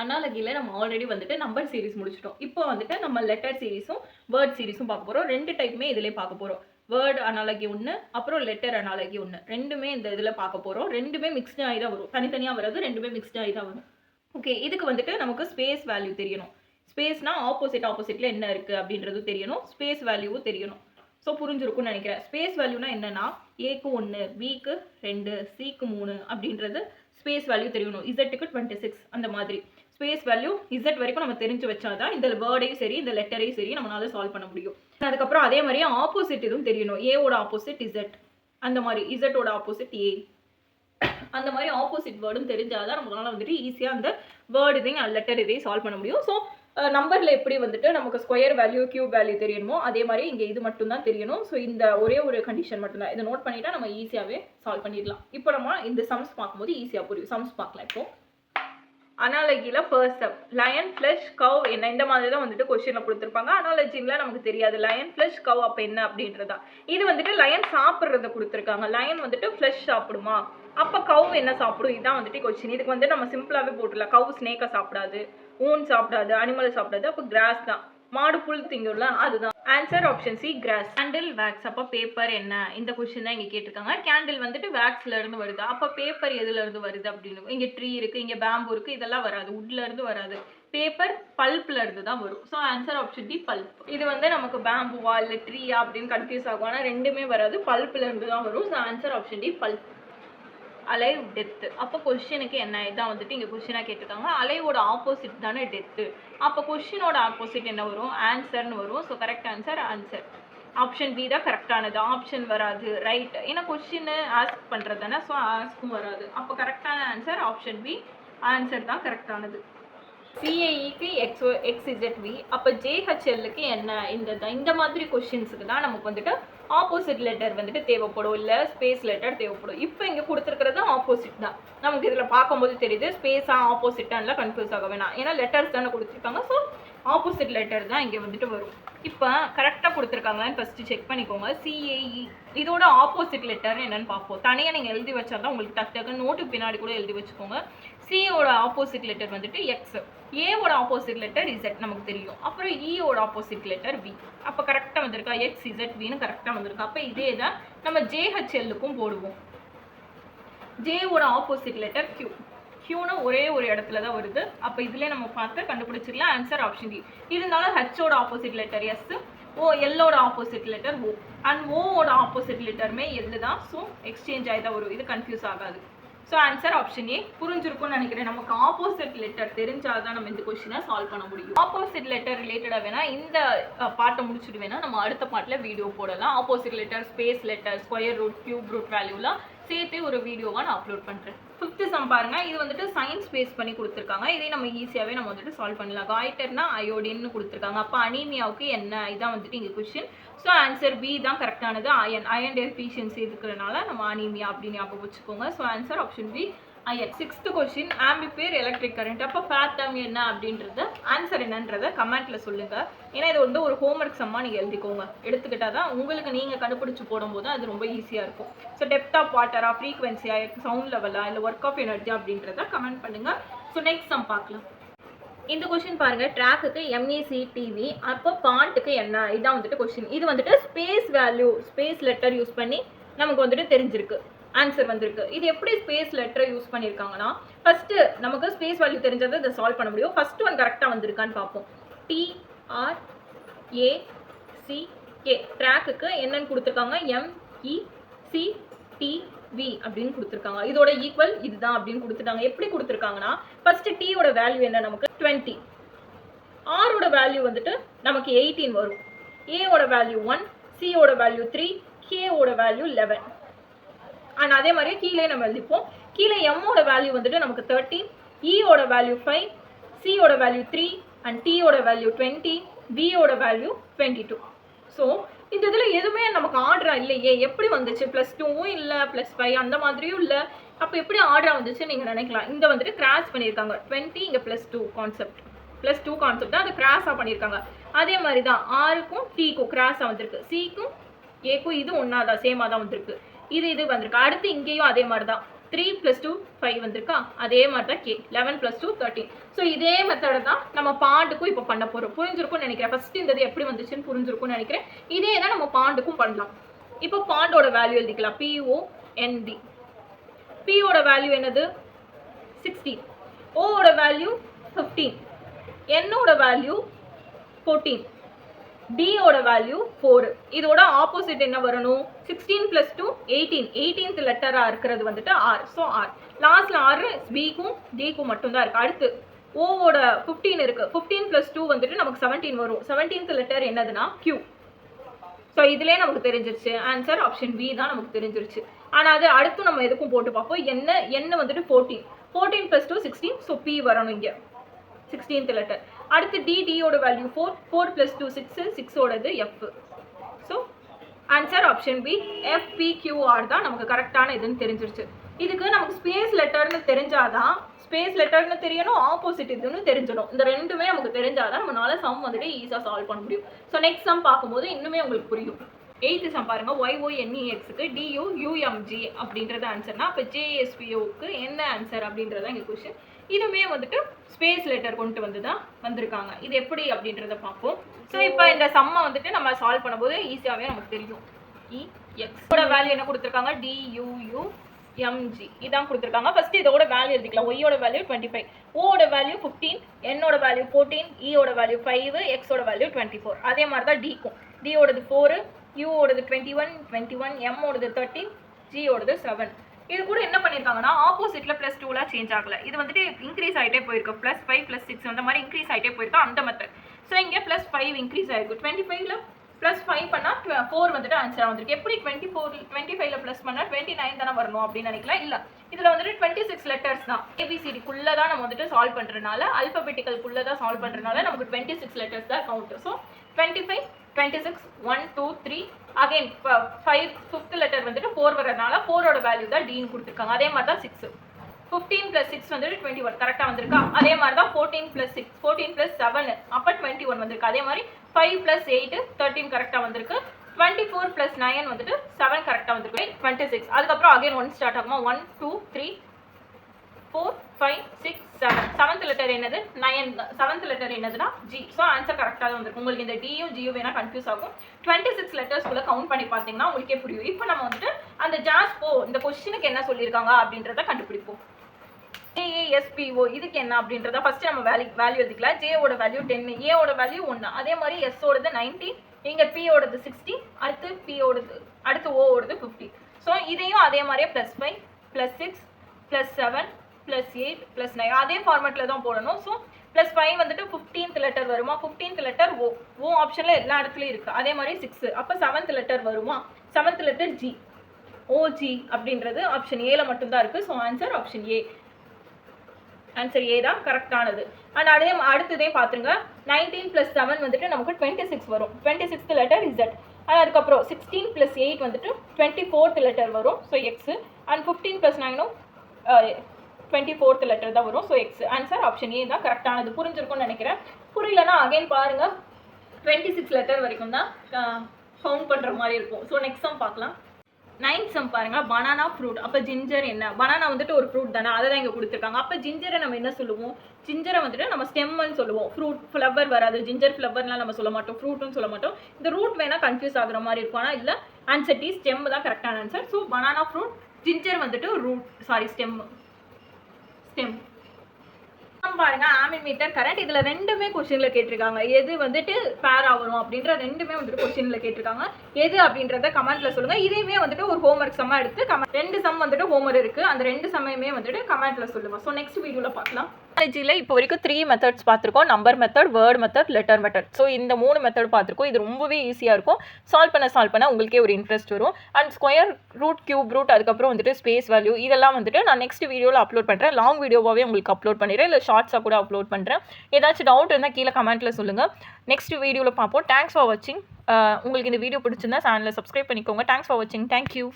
அனாலஜில நம்ம ஆல்ரெடி வந்துட்டு number series முடிச்சிட்டோம். இப்போ வந்துட்டு நம்ம லெட்டர் சீரிஸும், வேர்ட் சீரிஸும் பார்க்க போறோம். 2 டைப்புமே இதிலயே பார்க்க போறோம். வேர்ட் அனாலஜி ஒண்ணு, அப்புறம் லெட்டர் அனாலஜி ஒண்ணு. 2மே இந்த இதில பார்க்க போறோம். 2மே மிக்ஸ்டு ஆயி தான் வரும். தனித்தனியா வராது. 2மே மிக்ஸ்டு ஆயி தான் வரும். ஓகே. இதுக்கு வந்துட்டு நமக்கு ஸ்பேஸ் வேல்யூ தெரியணும். ஸ்பேஸ்னா ஆப்போசிட்ல என்ன இருக்கு அப்படின்றது தெரியணும். ஸ்பேஸ் வேல்யூவும் தெரியணும். ஸோ புரிஞ்சிருக்கும்னு நினைக்கிறேன். ஸ்பேஸ் வேல்யூனா என்னன்னா ஏக்கு 1, பிக்கு 2, சிக்கு 3 அப்படின்றது ஸ்பேஸ் வேல்யூ தெரியணும். இசட்டுக்கு 26 அந்த மாதிரி. ஸ்பேஸ் வேல்யூ இசட் வரைக்கும் நம்ம தெரிஞ்சு வச்சாதான் இந்த வேர்டையும் சரி இந்த லெட்டரையும் சரி நம்மளால சால்வ் பண்ண முடியும். அதுக்கப்புறம் அதே மாதிரி ஆப்போசிட் இதுவும் தெரியணும். ஏவோட ஆப்போசிட் இசட், அந்த மாதிரி இசட்டோட ஆப்போசிட் ஏ, அந்த மாதிரி ஆப்போசிட் வேர்டும் தெரிஞ்சாதான் நம்மளால வந்துட்டு ஈஸியாக அந்த வேர்டு இதையும் லெட்டர் இதையும் சால்வ் பண்ண முடியும். ஸோ நம்பரில் எப்படி வந்துட்டு நமக்கு ஸ்கொயர் வேல்யூ கியூப் வேல்யூ தெரியணுமோ அதே மாதிரி இங்கே இது மட்டும் தான் தெரியணும். ஸோ இந்த ஒரே ஒரு கண்டிஷன் மட்டும்தான். இதை நோட் பண்ணிட்டா நம்ம ஈஸியாகவே சால்வ் பண்ணிடலாம். இப்போ நம்ம இந்த சம்ஸ் பார்க்கும்போது ஈஸியாக புரியும். சம்ஸ் பார்க்கலாம். இப்போ அனாலஜில ஃபர்ஸ்ட் ஸ்டெப் லயன் ஃப்ளஷ் கவ் என்ன, இந்த மாதிரி தான் வந்துட்டு கொஸ்டின்ல கொடுத்துருப்பாங்க. அனாலஜில நமக்கு தெரியாது லயன் ஃப்ளஷ் கவ் அப்போ என்ன அப்படின்றதா. இது வந்துட்டு லயன் சாப்பிட்றத கொடுத்துருக்காங்க. லயன் வந்துட்டு ஃப்ளஷ் சாப்பிடுமா, அப்போ கவ் என்ன சாப்பிடும், இதுதான் வந்துட்டு கொஸ்டின். இதுக்கு வந்து நம்ம சிம்பிளாகவே போட்டுடலாம். கவ் ஸ்னேக்கை சாப்பிடாது, ஊன் சாப்பிடாது, அனிமலை சாப்பிடாது, அப்போ கிராஸ் தான். மாடு புல் திங்கும்ல அதுதான். Answer option C cross. Candle wax, அப்போ பேப்பர் என்ன, இந்த கொஸ்டின் தான் இங்கே கேட்டிருக்காங்க. கேண்டில் வந்துட்டு வேக்ஸ்ல இருந்து வருது, அப்போ பேப்பர் எதுல இருந்து வருது அப்படின்னு. இங்கே ட்ரீ இருக்கு, இங்கே பேம்பு இருக்கு, இதெல்லாம் வராது, வுட்ல இருந்து வராது. பேப்பர் பல்ப்ல இருந்து தான் வரும். So answer option D bulb. இது வந்து நமக்கு பேம்புவா இல்லை ட்ரீயா அப்படின்னு கன்ஃபியூஸ் ஆகும். ஆனால் ரெண்டுமே வராது, பல்ப்ல இருந்து தான் வரும். So answer option D bulb. Alive death, அப்போ கொஸ்டினுக்கு என்ன, இதான் வந்துட்டு இங்கே கொஸ்டினாக கேட்டிருக்காங்க. அலைவோட ஆப்போசிட் தானே டெத்து, அப்போ கொஸ்டினோட ஆப்போசிட் என்ன வரும், ஆன்சர்னு வரும். So correct answer answer option B தான் கரெக்டானது. ஆப்ஷன் வராது, ரைட். ஏன்னா கொஸ்டின் ஆஸ்க் பண்ணுறது தானே, ஸோ ஆஸ்க்கும் வராது. அப்போ கரெக்டான ஆன்சர் ஆப்ஷன் பி, ஆன்சர் தான் கரெக்டானது. சிஐஇக்கு XZV, அப்போ ஜேஹெச்எல்லுக்கு என்ன, இந்த மாதிரி கொஸ்டின்ஸுக்கு தான் நமக்கு வந்துட்டு ஆப்போசிட் லெட்டர் வந்துட்டு தேவைப்படும், இல்லை ஸ்பேஸ் லெட்டர் தேவைப்படும். இப்போ இங்கே கொடுத்துருக்கிறது ஆப்போசிட் தான். நமக்கு இதில் பார்க்கும்போது தெரியுது ஸ்பேஸாக ஆப்போசிட்டான்லாம் கன்ஃபியூஸ் ஆக வேணாம். ஏன்னா லெட்டர்ஸ் தானே கொடுத்துருக்காங்க. ஸோ ஆப்போசிட் லெட்டர் தான் இங்கே வந்துட்டு வரும். இப்போ கரெக்டாக கொடுத்துருக்காங்களான்னு ஃபஸ்ட்டு செக் பண்ணிக்கோங்க. சிஏஇ இதோட ஆப்போசிட் லெட்டர் என்னன்னு பார்ப்போம். தனியாக நீங்கள் எழுதி வச்சா தான் உங்களுக்கு டக்கு நோட்டுக்கு பின்னாடி கூட எழுதி வச்சுக்கோங்க. சியோட ஆப்போசிட் லெட்டர் வந்துட்டு எக்ஸ், ஏவோட ஆப்போசிட் லெட்டர் இசட் நமக்கு தெரியும். அப்புறம் இயோட ஆப்போசிட் லெட்டர் வி. அப்போ கரெக்டாக வந்திருக்கா, எக்ஸ் இசட் வின்னு கரெக்டாக வந்திருக்கா. அப்போ இதே தான் நம்ம ஜேஹெச்எல்லுக்கும் போடுவோம். ஜேவோட ஆப்போசிட் லெட்டர் கியூ. கியூனா ஒரே ஒரு இடத்துல தான் வருது. அப்போ இதுலேயே நம்ம பார்த்து கண்டுபிடிச்சிடலாம். Answer option D. இருந்தாலும் ஹெச்சோட ஆப்போசிட் லெட்டர் எஸ், ஓ எல்லோட ஆப்போசிட் லெட்டர் ஓ, அண்ட் ஓவோட ஆப்போசிட் லெட்டருமே எல்லு தான். ஸோ எக்ஸ்சேஞ்ச் ஆகி தான் வரும். இது கன்ஃபியூஸ் ஆகாது. So answer option A. புரிஞ்சிருக்கும்னு நினைக்கிறேன். நமக்கு ஆப்போசிட் லெட்டர் தெரிஞ்சாதான் நம்ம இந்த கொஸ்டினை சால்வ் பண்ண முடியும். ஆப்போசிட் லெட்டர் ரிலேட்டடாக வேணா இந்த பாட்டை முடிச்சுட்டு வேணா நம்ம அடுத்த பாட்டில் வீடியோ போடலாம். Opposite letter, space letter, square root, cube root வேல்யூலாம் சேர்த்து ஒரு வீடியோவாக நான் அப்லோட் பண்ணுறேன். 5th சம் பாருங்க. இது வந்துட்டு சயின்ஸ் பேஸ் பண்ணி கொடுத்துருக்காங்க. இதே நம்ம ஈஸியாகவே நம்ம வந்துட்டு சால்வ் பண்ணலாம். காய்டர்னா அயோடின்னு கொடுத்துருக்காங்க. அப்போ அனீமியாவுக்கு என்ன, இதான் வந்துட்டு இங்கே கொஸ்டின். ஸோ ஆன்சர் பி தான் கரெக்டானது. அயன் டெஃபிஷியன்சி இருக்கிறதுனால நம்ம அனீமியா அப்படின்னு ஞாபகம் வச்சுக்கோங்க. So answer option B iron. 6th question ampere electric current, அப்போ ஃபேத்தம் என்ன அப்படின்றது ஆன்சர் என்னன்றதை கமெண்ட்ல சொல்லுங்க. ஏன்னா இது வந்து ஒரு ஹோம்ஒர்க் சம்மா நீங்கள் எழுதிக்கோங்க. எடுத்துக்கிட்டால் தான் உங்களுக்கு நீங்கள் கண்டுபிடிச்சு போடும்போது அது ரொம்ப ஈஸியாக இருக்கும். ஸோ டெப்த் ஆஃப் வாட்டரா, ஃப்ரீக்வன்சியா, சவுண்ட் லெவலா, இல்லை ஒர்க் ஆஃப் எனர்ஜி அப்படின்றத கமெண்ட் பண்ணுங்க. ஸோ நெக்ஸ்ட் சம் பார்க்கலாம். இந்த கொஸ்டின் பாருங்க. ட்ராக்குக்கு MECTV, அப்போ பாண்ட்டுக்கு என்ன, இதான் வந்துட்டு கொஸ்டின். இது வந்துட்டு space value, space letter use பண்ணி நமக்கு வந்துட்டு தெரிஞ்சிருக்கு. ஆன்சர் வந்திருக்கு. இது எப்படி ஸ்பேஸ் லெட்டரை யூஸ் பண்ணியிருக்காங்கன்னா, ஃபர்ஸ்ட் நமக்கு ஸ்பேஸ் வேல்யூ தெரிஞ்சதை இதை சால்வ் பண்ண முடியும். ஃபர்ஸ்ட் ஒன் கரெக்டாக வந்திருக்கான்னு பார்ப்போம். TRACK ட்ராக்குக்கு என்னன்னு கொடுத்துருக்காங்க, MECTV அப்படின்னு கொடுத்துருக்காங்க. இதோட ஈக்குவல் இதுதான் அப்படின்னு கொடுத்துட்டாங்க. எப்படி கொடுத்துருக்காங்கன்னா, ஃபர்ஸ்ட் டீயோட வேல்யூ என்ன நமக்கு 20, ஆரோட வேல்யூ வந்துட்டு நமக்கு 18 வரும், ஏவோட வேல்யூ 1, சியோட வேல்யூ 3, கேவோட வேல்யூ 11. அண்ட் அதே மாதிரி கீழே நம்ம எழுதிப்போம். கீழே எம்மோட வேல்யூ வந்துட்டு நமக்கு 30, இயோட வேல்யூ 5, சியோட வேல்யூ 3, அண்ட் டியோட வேல்யூ 20, பியோட வேல்யூ 22. ஸோ இந்த இதில் எதுவுமே நமக்கு ஆர்டரா இல்லையே, எப்படி வந்துச்சு, +2வும் இல்லை +5 அந்த மாதிரியும் இல்லை. அப்போ எப்படி ஆர்டரா வந்துச்சு நீங்கள் நினைக்கலாம். இங்கே வந்துட்டு கிராஸ் பண்ணியிருக்காங்க. 20 இங்கே +2 கான்செப்ட் தான் அதை கிராஸாக பண்ணியிருக்காங்க. அதே மாதிரி தான் ஆருக்கும் டீக்கும் கிராஸாக வந்திருக்கு, சிக்கும் ஏக்கும் இது ஒன்றா தான் சேமாக தான் வந்திருக்கு. இது வந்திருக்கு. அடுத்து இங்கேயும் அதே மாதிரி தான் 3 + 2 5 வந்திருக்கா. அதே மாதிரி தான் k 11 + 2 13. ஸோ இதே மெத்தடை தான் நம்ம பாண்டுக்கும் இப்போ பண்ண போகிறோம். புரிஞ்சிருக்கும்னு நினைக்கிறேன். ஃபர்ஸ்ட் இந்த இது எப்படி வந்துச்சுன்னு புரிஞ்சிருக்கும்னு நினைக்கிறேன். இதே தான் நம்ம பாண்டுக்கும் பண்ணலாம். இப்போ பாண்டோட வேல்யூ எழுதிக்கலாம். POND. Pயோட வேல்யூ என்னது 16, ஓட வேல்யூ 15, என்னோட வேல்யூ 14, டியோட வேல்யூ 4. இதோட ஆப்போசிட் என்ன வரணும்? 16 + 2 18. 18th லெட்டரா இருக்கிறது வந்துட்டு R. ஸோ R லாஸ்ட்ல R பிக்கும் டிக்கும் மட்டும் தான் இருக்கு. அடுத்து ஓவோட 15 இருக்கு. 15 + 2 வந்துட்டு நமக்கு 17 வரும். 17th லெட்டர் என்னதுன்னா Q. ஸோ இதுலேயே நமக்கு தெரிஞ்சிருச்சு. ஆன்சர் ஆப்ஷன் பி தான் நமக்கு தெரிஞ்சிருச்சு. ஆனால் அது அடுத்து நம்ம எதுக்கும் போட்டு பார்ப்போம். என்ன வந்துட்டு 14. 14 + 2 16. ஸோ P வரணும் இங்கே 16th லெட்டர். அடுத்து டியோட வேல்யூ 4. 4 + 2 6. 6ஓடது F. So answer option B FPQR தான் நமக்கு கரெக்டான இதுன்னு தெரிஞ்சிருச்சு. இதுக்கு நமக்கு ஸ்பேஸ் லெட்டர்னு தெரிஞ்சாதான், ஸ்பேஸ் லெட்டர்னு தெரியணும், ஆப்போசிட் இதுன்னு தெரிஞ்சிடும். இந்த ரெண்டுமே நமக்கு தெரிஞ்சாதான் நம்மளால சம் வந்துட்டு ஈஸியாக சால்வ் பண்ண முடியும். ஸோ நெக்ஸ்ட் சம் பார்க்கும்போது இன்னுமே உங்களுக்கு புரியும். 8th சம் பாருங்க. YONEXக்கு DUUMG அப்படின்றது ஆன்சர்னா, அப்போ JSPOக்கு என்ன ஆன்சர் அப்படின்றத இங்கே கொஸ்டின். இதுவுமே வந்துட்டு ஸ்பேஸ் லெட்டர் கொண்டு வந்து தான் வந்திருக்காங்க. இது எப்படி அப்படின்றத பார்ப்போம். ஸோ இப்போ இந்த சம்மை வந்துட்டு நம்ம சால்வ் பண்ணும்போது ஈஸியாகவே நமக்கு தெரியும். EXோட வேல்யூ என்ன கொடுத்துருக்காங்க? DUUMG இதான் கொடுத்துருக்காங்க. ஃபர்ஸ்ட் இதோட வேல்யூ எழுதிக்கலாம். ஒய்யோட வேல்யூ 25, ஓட வேல்யூ 15, என்னோட வேல்யூ 14, ஈயோட வேல்யூ 5, எக்ஸோட வேல்யூ 24. அதே மாதிரி தான் டிக்கும். டியோடது 4, யூவோடது 21, எம்மோடது 13, ஜியோடது 7. இது கூட என்ன பண்ணியிருக்காங்கன்னா ஆப்போசிட்ல +2லாம் சேஞ்ச் ஆகல. இது வந்துட்டு இன்க்ரீஸ் ஆகிட்டே போயிருக்கு. +5 +6 அந்த மாதிரி இன்க்ரீஸ் ஆகிட்டே போயிருக்கு அந்த மெத்தட். ஸோ இங்கே +5 இன்க்ரீஸ் ஆயிருக்கு. 25ல +5 பண்ணால் 4 வந்துட்டு ஆன்சர் வந்திருக்கு. எப்படி 25ல ப்ளஸ் பண்ணால் 29 தானே வரணும் அப்படின்னு நினைக்கலாம். இல்லை, இதில் வந்துட்டு 26 லெட்டர்ஸ் தான். ABCDக்குள்ளே தான் நம்ம வந்துட்டு சால்வ் பண்ணுறதுனால, அல்பபெட்டிக்கல்குள்ளே தான் சால்வ் பண்ணுறதுனால நமக்கு 26 லெட்டர்ஸ் தான் count. So 25, 26, 1, 2, 3 again 5 5th letter வந்துட்டு 4 வரதுனால 4ஓட வேல்யூ தான் டின்னு கொடுத்துருக்காங்க. அதே மாதிரி தான் 6. 15 + 6 வந்துட்டு 21 கரெக்டாக வந்திருக்கா. அதே மாதிரி தான் 14 + 6, 14 + 7 அப்போ 21 வந்திருக்கு. அதே மாதிரி 5 + 8 13 கரெக்டாக வந்திருக்கு. 24 + 9 வந்துட்டு 7 கரெக்டாக வந்திருக்கு. 26 அதுக்கப்புறம் அகைன் 1 ஸ்டார்ட் ஆகுமா. 1, 2, 3, 4, 5, 6, 7. 7th லெட்டர் என்னது? 9. 7th லெட்டர் என்னதுன்னா G. ஸோ ஆன்சர் கரெக்டாக தான் வந்திருக்கு. உங்களுக்கு இந்த டியும் ஜியும் வேணா கன்ஃபியூஸ் ஆகும். 26 லெட்டர்ஸ்குள்ளே கவுண்ட் பண்ணி பார்த்தீங்கன்னா உங்களுக்கே புரியும். இப்போ நம்ம வந்துட்டு அந்த ஜாஸ்போ இந்த கொஸ்டினுக்கு என்ன சொல்லியிருக்காங்க அப்படின்றத கண்டுபிடிப்போம். JASPO இதுக்கு என்ன அப்படின்றத ஃபர்ஸ்ட் நம்ம வேல்யூ எழுதிக்கலாம். ஜேவோட வேல்யூ 10, ஏவோட வேல்யூ 1, அதே மாதிரி எஸ்ஸோடது 19, இங்கே பியோடது 60, அடுத்து பியோடது, அடுத்து ஓவோடது 50. ஸோ இதையும் அதே மாதிரியே +5 +6 +7 +8 +9 அதே ஃபார்மேட்டில் தான் போடணும். ஸோ +5 வந்துட்டு 15th லெட்டர் வருமா. 15th லெட்டர் ஓ ஆப்ஷனில் எல்லா இடத்துலையும் இருக்குது. அதே மாதிரி 6 அப்போ 7th லெட்டர் வருமா. 7th லெட்டர் G, OG அப்படின்றது ஆப்ஷன் ஏல மட்டும்தான் இருக்குது. So answer option A. Answer A தான் கரெக்டானது. அண்ட் அடுத்ததே பார்த்துருங்க. 19 + 7 வந்துட்டு நமக்கு 26 வரும். 26th letter Z. அண்ட் அதுக்கப்புறம் 16 + 8 வந்துட்டு 24th லெட்டர் வரும். So X. And 15 + 9 24th letter தான் வரும். So X. ஆன்சர் ஆப்ஷன் ஏ தான் கரெக்டானது. புரிஞ்சிருக்கும்னு நினைக்கிறேன். புரியலன்னா அகைன் பாருங்க. 26 லெட்டர் வரைக்கும் தான் கவுண்ட் பண்ணுற மாதிரி இருக்கும். ஸோ நெக்ஸ்ட் சம் பார்க்கலாம். 9th சம் பாருங்க. Banana fruit. அப்போ ஜிஞ்சர் என்ன? பனானா வந்துட்டு ஒரு ஃப்ரூட் தானே, அதை தான் இங்கே கொடுத்துருக்காங்க. அப்போ ஜிஞ்சரை நம்ம என்ன சொல்லுவோம்? ஜிஞ்சரை வந்துட்டு நம்ம ஸ்டெம்னு சொல்லுவோம். ஃப்ரூட் ஃப்ளவர் வராது. ஜிஞ்சர் ஃப்ளவர்லாம் நம்ம சொல்ல மாட்டோம், ஃப்ரூட்னு சொல்ல மாட்டோம். இந்த ரூட் வேணா கன்ஃபியூஸ் ஆகுற மாதிரி இருக்கும். ஆனால் இல்லை, ஆன்சர் டி ஸ்டெம் தான் கரெக்டான answer. So banana fruit, ginger வந்துட்டு ரூட், சாரி ஸ்டெம். பாருங்க. ஆமிமீட்டர் கரண்ட். இதுல ரெண்டுமே क्वेश्चनல கேட்டிருக்காங்க. எது வந்துட்டு பேர் ஆகணும் அப்படின்ற ரெண்டுமே வந்துட்டு क्वेश्चनல கேட்டிருக்காங்க. எது அப்படின்றத கமெண்ட்ல சொல்லுங்க. இதையுமே வந்துட்டு ஒரு ஹோம்வொர்க் சம்மா எடுத்து ரெண்டு சம் வந்துட்டு ஹோம்வொர்க் இருக்கு. அந்த ரெண்டு சம்மையுமே வந்துட்டு கமெண்ட்ல சொல்லுங்க. ஸோ நெக்ஸ்ட் வீடியோல பார்க்கலாம். பயாலஜியில் இப்போ வரைக்கும் 3 மெத்தட்ஸ் பார்த்துருக்கோம். Number method, word method, letter method. So இந்த 3 மெத்தட் பார்த்துருக்கோம். இது ரொம்பவே ஈஸியாக இருக்கும். சால்வ் பண்ண உங்களுக்கே ஒரு இன்ட்ரெஸ்ட் வரும். And square root, cube root, அதுக்கப்புறம் வந்துட்டு ஸ்பேஸ் வேல்யூ இதெல்லாம் வந்துட்டு நான் நெக்ஸ்ட் வீடியோவில் அப்லோட் பண்ணுறேன். லாங் வீடியோவாகவே உங்களுக்கு அப்லோட் பண்ணிடுறேன், இல்லை ஷார்ட்ஸாக கூட அப்லோட் பண்ணுறேன். ஏதாச்சும் டவுட் இருந்தால் கீழே கமெண்ட்டில் சொல்லுங்கள். நெக்ஸ்ட் வீடியோவில் பார்ப்போம். தேங்க்ஸ் ஃபார் வாட்சிங். உங்களுக்கு இந்த வீடியோ பிடிச்சிருந்தா சேனலை சப்ஸ்கிரைப் பண்ணிக்கோங்க. தேங்க்ஸ் ஃபார் வாட்சிங். தேங்க்யூ.